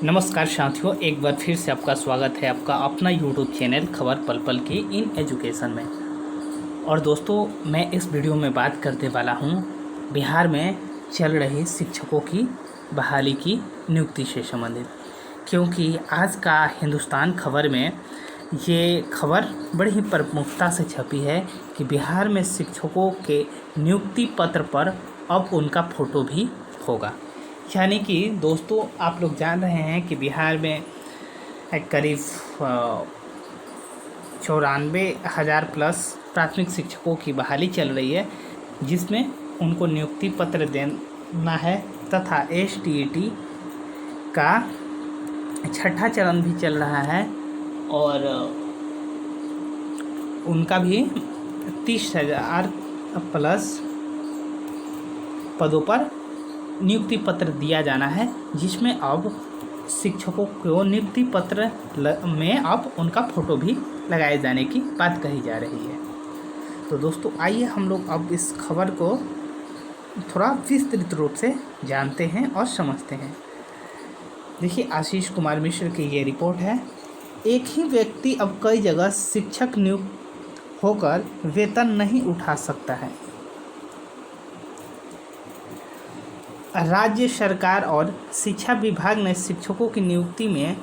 नमस्कार साथियों, एक बार फिर से आपका स्वागत है आपका अपना यूट्यूब चैनल खबर पल पल की इन एजुकेशन में। और दोस्तों, मैं इस वीडियो में बात करने वाला हूं बिहार में चल रही शिक्षकों की बहाली की नियुक्ति से संबंधित, क्योंकि आज का हिंदुस्तान खबर में ये खबर बड़ी ही प्रमुखता से छपी है कि बिहार में शिक्षकों के नियुक्ति पत्र पर अब उनका फ़ोटो भी होगा। यानी कि दोस्तों, आप लोग जान रहे हैं कि बिहार में करीब 94,000 प्लस प्राथमिक शिक्षकों की बहाली चल रही है, जिसमें उनको नियुक्ति पत्र देना है तथा STET का छठा चरण भी चल रहा है और उनका भी 30,000 प्लस पदों पर नियुक्ति पत्र दिया जाना है, जिसमें अब शिक्षकों को नियुक्ति पत्र में अब उनका फ़ोटो भी लगाए जाने की बात कही जा रही है। तो दोस्तों, आइए हम लोग अब इस खबर को थोड़ा विस्तृत रूप से जानते हैं और समझते हैं। देखिए, आशीष कुमार मिश्र की ये रिपोर्ट है। एक ही व्यक्ति अब कई जगह शिक्षक नियुक्त होकर वेतन नहीं उठा सकता है। राज्य सरकार और शिक्षा विभाग ने शिक्षकों की नियुक्ति में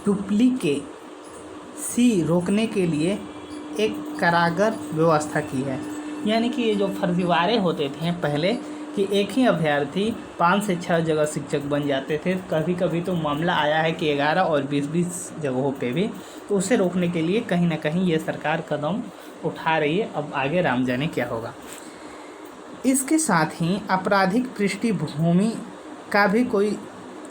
डुप्लीकेसी रोकने के लिए एक कारगर व्यवस्था की है। यानी कि ये जो फर्जीवाड़े होते थे पहले कि एक ही अभ्यर्थी 5 से 6 जगह शिक्षक बन जाते थे, कभी कभी तो मामला आया है कि 11 और 20 जगहों पे भी, तो उसे रोकने के लिए कहीं ना कहीं ये सरकार कदम उठा रही है। अब आगे राम जाने क्या होगा। इसके साथ ही आपराधिक पृष्ठभूमि का भी कोई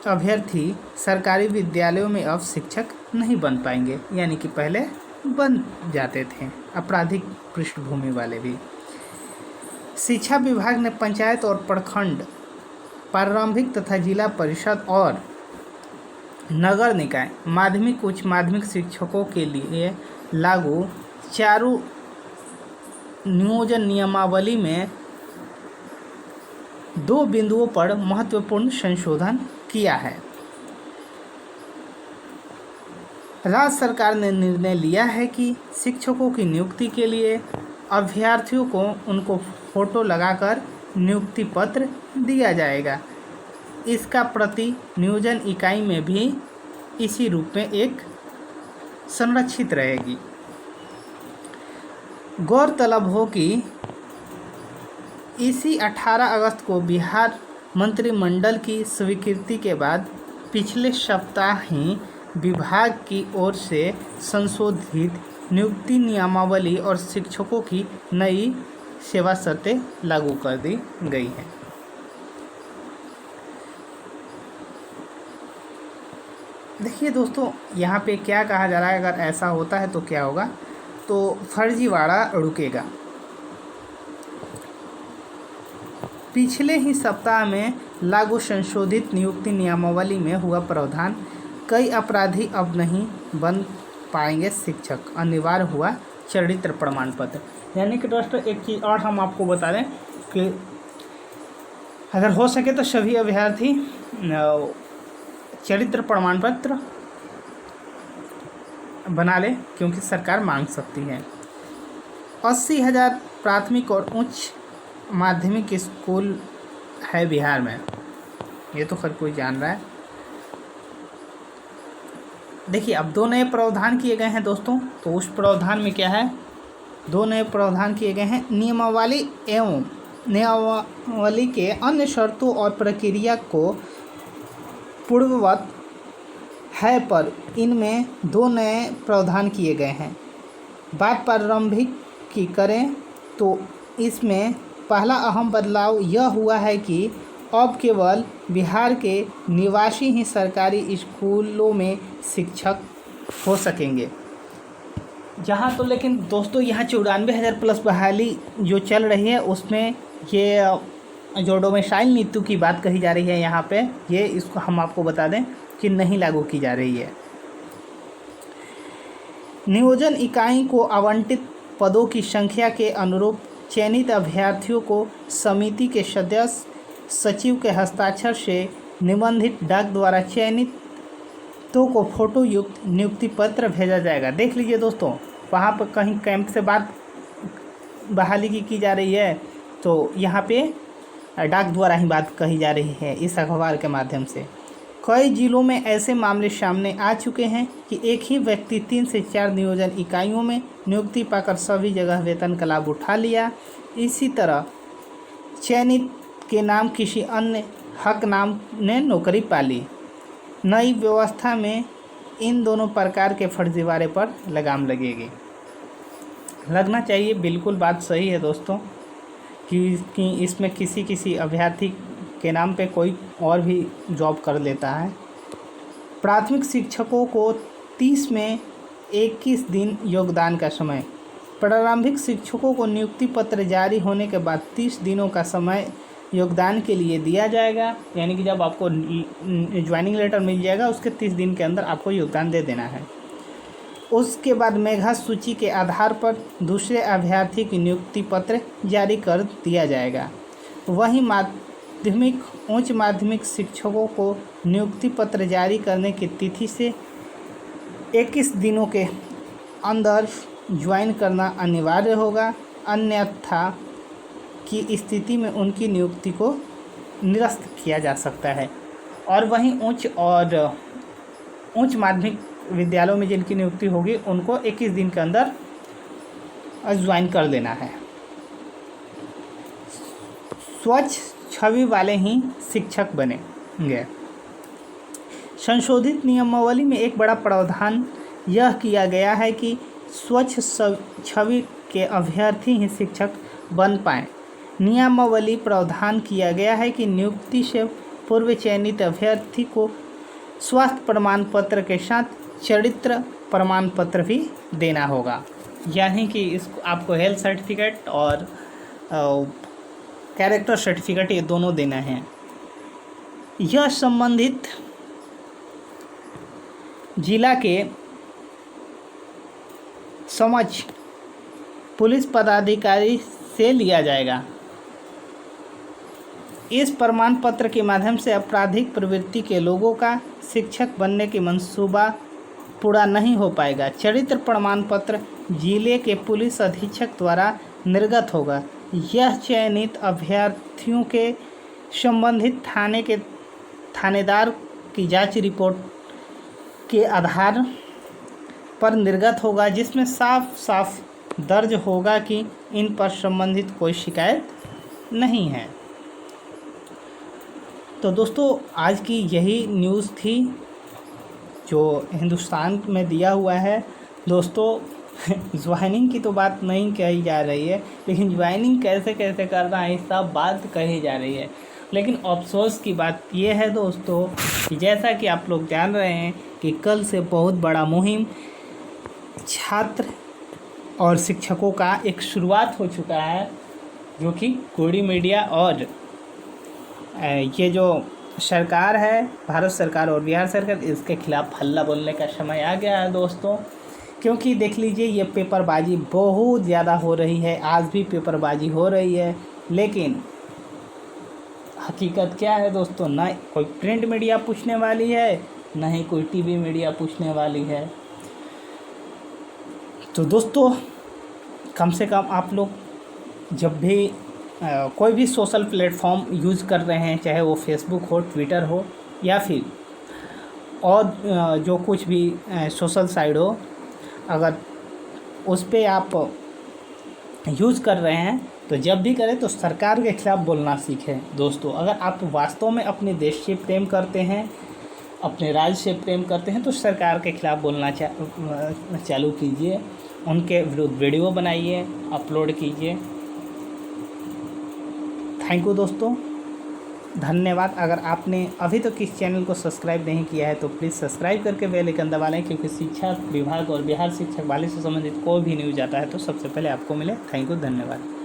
अभ्यर्थी सरकारी विद्यालयों में अब शिक्षक नहीं बन पाएंगे। यानी कि पहले बन जाते थे आपराधिक पृष्ठभूमि वाले भी। शिक्षा विभाग ने पंचायत और प्रखंड, प्रारंभिक तथा जिला परिषद और नगर निकाय माध्यमिक उच्च माध्यमिक शिक्षकों के लिए लागू चारों नियोजन नियमावली में 2 बिंदुओं पर महत्वपूर्ण संशोधन किया है। राज्य सरकार ने निर्णय लिया है कि शिक्षकों की नियुक्ति के लिए अभ्यर्थियों को उनको फोटो लगाकर नियुक्ति पत्र दिया जाएगा। इसका प्रति नियोजन इकाई में भी इसी रूप में एक संरक्षित रहेगी। गौरतलब हो कि इसी 18 अगस्त को बिहार मंत्रिमंडल की स्वीकृति के बाद पिछले सप्ताह ही विभाग की ओर से संशोधित नियुक्ति नियमावली और शिक्षकों की नई सेवा शर्तें लागू कर दी गई हैं। देखिए दोस्तों, यहाँ पे क्या कहा जा रहा है, अगर ऐसा होता है तो क्या होगा, तो फर्जीवाड़ा रुकेगा। पिछले ही सप्ताह में लागू संशोधित नियुक्ति नियमावली में हुआ प्रावधान, कई अपराधी अब नहीं बन पाएंगे शिक्षक, अनिवार्य हुआ चरित्र प्रमाण पत्र। यानी कि दोस्तों, एक चीज़ और हम आपको बता दें कि अगर हो सके तो सभी अभ्यर्थी चरित्र प्रमाण पत्र बना ले, क्योंकि सरकार मांग सकती है। 80,000 प्राथमिक और उच्च माध्यमिक स्कूल है बिहार में, ये तो हर कोई जान रहा है। देखिए, अब 2 नए प्रावधान किए गए हैं दोस्तों। तो उस प्रावधान में क्या है, 2 नए प्रावधान किए गए हैं। नियमावली के अन्य शर्तों और प्रक्रिया को पूर्ववत है, पर इनमें 2 नए प्रावधान किए गए हैं। बात प्रारंभिक की करें तो इसमें पहला अहम बदलाव यह हुआ है कि अब केवल बिहार के निवासी ही सरकारी स्कूलों में शिक्षक हो सकेंगे। जहाँ तो लेकिन दोस्तों, यहाँ 94,000 प्लस बहाली जो चल रही है, उसमें ये जो डोमिसाइल नीति की बात कही जा रही है यहाँ पे, ये इसको हम आपको बता दें कि नहीं लागू की जा रही है। नियोजन इकाई को आवंटित पदों की संख्या के अनुरूप चयनित अभ्यर्थियों को समिति के सदस्य सचिव के हस्ताक्षर से निबंधित डाक द्वारा चयनित तो को फोटो युक्त नियुक्ति पत्र भेजा जाएगा। देख लीजिए दोस्तों, वहाँ पर कहीं कैंप से बात बहाली की जा रही है, तो यहाँ पे डाक द्वारा ही बात कही जा रही है इस अखबार के माध्यम से। कई जिलों में ऐसे मामले सामने आ चुके हैं कि एक ही व्यक्ति 3 से 4 नियोजन इकाइयों में नियुक्ति पाकर सभी जगह वेतन का लाभ उठा लिया। इसी तरह चयनित के नाम किसी अन्य हक नाम ने नौकरी पा ली। नई व्यवस्था में इन दोनों प्रकार के फर्जीवाड़े पर लगाम लगेगी। लगना चाहिए, बिल्कुल बात सही है दोस्तों कि इसमें किसी अभ्यर्थी के नाम पे कोई और भी जॉब कर लेता है। प्राथमिक शिक्षकों को 30 में 21 दिन योगदान का समय। प्रारंभिक शिक्षकों को नियुक्ति पत्र जारी होने के बाद 30 दिनों का समय योगदान के लिए दिया जाएगा। यानी कि जब आपको ज्वाइनिंग लेटर मिल जाएगा उसके 30 दिन के अंदर आपको योगदान दे देना है। उसके बाद मेधा सूची के आधार पर दूसरे अभ्यर्थी की नियुक्ति पत्र जारी कर दिया जाएगा। वहीं माध्यमिक उच्च माध्यमिक शिक्षकों को नियुक्ति पत्र जारी करने की तिथि से 21 दिनों के अंदर ज्वाइन करना अनिवार्य होगा, अन्यथा की स्थिति में उनकी नियुक्ति को निरस्त किया जा सकता है। और वहीं उच्च माध्यमिक विद्यालयों में जिनकी नियुक्ति होगी उनको 21 दिन के अंदर ज्वाइन कर लेना है। स्वच्छ छवि वाले ही शिक्षक बनेंगे। संशोधित नियमावली में एक बड़ा प्रावधान यह किया गया है कि स्वच्छ छवि के अभ्यर्थी ही शिक्षक बन पाएँ। नियमावली प्रावधान किया गया है कि नियुक्ति से पूर्व चयनित अभ्यर्थी को स्वास्थ्य प्रमाण पत्र के साथ चरित्र प्रमाण पत्र भी देना होगा। यानी कि इसको आपको हेल्थ सर्टिफिकेट और कैरेक्टर सर्टिफिकेट ये दोनों देना है। यह संबंधित जिला के समझ पुलिस पदाधिकारी से लिया जाएगा। इस प्रमाण पत्र के माध्यम से आपराधिक प्रवृत्ति के लोगों का शिक्षक बनने की मंसूबा पूरा नहीं हो पाएगा। चरित्र प्रमाण पत्र जिले के पुलिस अधीक्षक द्वारा निर्गत होगा। यह चयनित अभ्यर्थियों के संबंधित थाने के थानेदार की जांच रिपोर्ट के आधार पर निर्गत होगा, जिसमें साफ साफ दर्ज होगा कि इन पर संबंधित कोई शिकायत नहीं है। तो दोस्तों आज की यही न्यूज़ थी जो हिंदुस्तान में दिया हुआ है। दोस्तों ज्वाइनिंग की तो बात नहीं कही जा रही है, लेकिन ज्वाइनिंग कैसे कैसे करना है इस सब बात कही जा रही है। लेकिन अफसोस की बात यह है दोस्तों कि जैसा कि आप लोग जान रहे हैं कि कल से बहुत बड़ा मुहिम छात्र और शिक्षकों का एक शुरुआत हो चुका है, जो कि कोडी मीडिया और ये जो सरकार है, भारत सरकार और बिहार सरकार, इसके खिलाफ हल्ला बोलने का समय आ गया है दोस्तों। क्योंकि देख लीजिए ये पेपरबाजी बहुत ज़्यादा हो रही है, आज भी पेपरबाजी हो रही है, लेकिन हकीकत क्या है दोस्तों, ना कोई प्रिंट मीडिया पूछने वाली है, ना ही कोई टीवी मीडिया पूछने वाली है। तो दोस्तों कम से कम आप लोग जब भी कोई भी सोशल प्लेटफॉर्म यूज़ कर रहे हैं, चाहे वो फेसबुक हो, ट्विटर हो या फिर और जो कुछ भी सोशल साइट हो, अगर उस पे आप यूज़ कर रहे हैं तो जब भी करें तो सरकार के खिलाफ़ बोलना सीखें दोस्तों। अगर आप वास्तव में अपने देश से प्रेम करते हैं, अपने राज्य से प्रेम करते हैं, तो सरकार के खिलाफ़ बोलना चालू कीजिए, उनके विरुद्ध वीडियो बनाइए, अपलोड कीजिए। थैंक यू दोस्तों, धन्यवाद। अगर आपने अभी तक इस चैनल को सब्सक्राइब नहीं किया है तो प्लीज़ सब्सक्राइब करके बेल आइकन दबा लें, क्योंकि शिक्षा विभाग और बिहार शिक्षक वाले से संबंधित कोई भी न्यूज़ आता है तो सबसे पहले आपको मिले। थैंक यू, धन्यवाद।